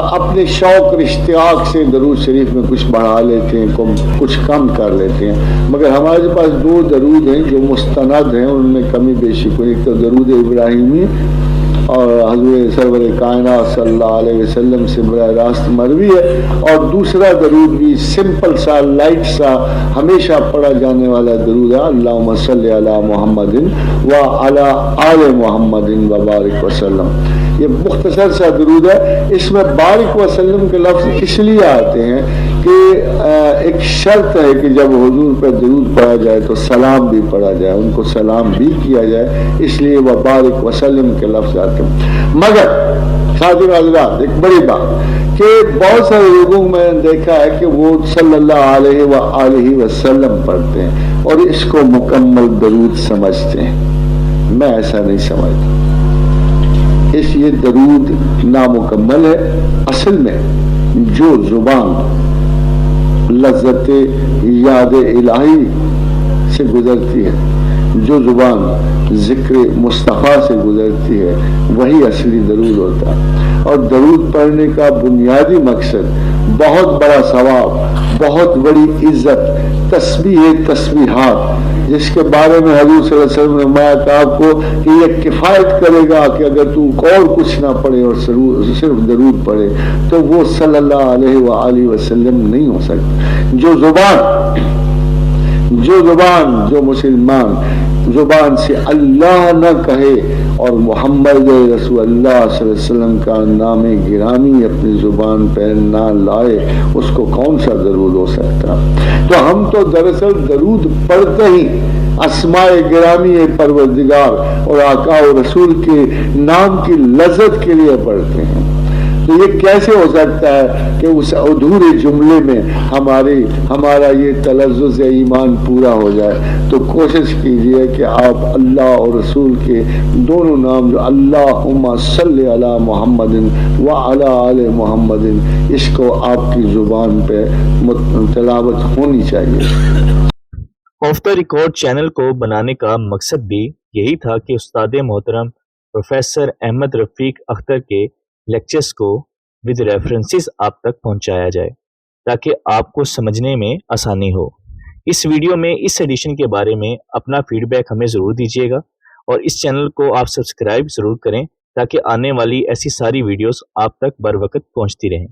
अपने शौक और इश्तियाक से दरूद शरीफ में कुछ बढ़ा लेते हैं, कुछ कम कर लेते हैं, मगर हमारे पास दो दरूद हैं जो मुस्तनद हैं, उनमें कमी बेशी कोई। एक तो दरूद इब्राहिमी और हज़रत सरवर कायनात सल्लल्लाहु अलैहि वसल्लम से बराह रास्त मरवी है, और दूसरा दरूद भी सिंपल सा, लाइट सा, हमेशा पढ़ा जाने वाला दरूद है, अल्लाहुम्मा सल्ली अला मुहम्मदिन व अला आले मुहम्मदिन व बारिक वसल्लम। ये मुख्तसर सा दरूद है। इसमें बारिक वसल्लम के लफ्ज़ इसलिए आते हैं कि एक शर्त है कि जब हुजूर पर दरूद पढ़ा जाए तो सलाम भी पढ़ा जाए, उनको सलाम भी किया जाए, इसलिए वह बारिक वसल्लम के लफ्ज़ आते हैं। मगर साथियों हज़रात, एक बड़ी बात कि बहुत सारे लोगों को मैंने देखा है कि वो सल्लल्लाहु अलैहि वसल्लम पढ़ते हैं और इसको मुकम्मल दरूद समझते हैं। मैं ऐसा नहीं समझता। ये दरूद नामुकम्मल है। असल में जो जुबान लज्जत याद इलाही से गुजरती है, जो जुबान जिक्र मुस्तफ़ा से गुजरती है, वही असली दरूद होता है। और दरूद पढ़ने का बुनियादी मकसद बहुत बड़ा सवाब, बहुत बड़ी इज्जत, तस्बीह तस्बीहात, जिसके बारे में हजूर सल्लल्लाहु अलैहि वसल्लम ने फरमाया था आपको कि यह किफ़ायत करेगा कि अगर तू और कुछ ना पढ़े और सिर्फ दरूद पढ़े तो वो सल्लल्लाहु अलैहि वसल्लम नहीं हो सकता। जो मुसलमान जुबान से अल्लाह न कहे और मोहम्मद रसूलुल्लाह सल्लल्लाहु अलैहि वसल्लम का नाम गिरामी अपनी जुबान पर ना लाए, उसको कौन सा दरूद हो सकता। तो हम तो दरअसल दरूद पढ़ते ही अस्माए गिरामी परवरदिगार और आका और रसूल के नाम की लज्जत के लिए पढ़ते हैं। तो ये कैसे हो सकता है कि उस अधूरे जुमले में हमारा ये तलज़्ज़ुज़ ईमान पूरा हो जाए। तो कोशिश कीजिए कि आप अल्लाह और रसूल के दोनों नाम, जो अल्लाहुम्मा सल्ली अला मुहम्मदिन व अला आले मुहम्मदिन, इसको आपकी ज़ुबान पे तिलावत होनी चाहिए। ऑफ द रिकॉर्ड चैनल को बनाने का मकसद भी यही था कि उस्ताद मोहतरम प्रोफेसर अहमद रफ़ीक अख्तर के लेक्चर्स को विद रेफरेंसेस आप तक पहुंचाया जाए ताकि आपको समझने में आसानी हो। इस वीडियो में इस एडिशन के बारे में अपना फीडबैक हमें ज़रूर दीजिएगा और इस चैनल को आप सब्सक्राइब ज़रूर करें ताकि आने वाली ऐसी सारी वीडियोस आप तक बर वक्त पहुंचती रहें।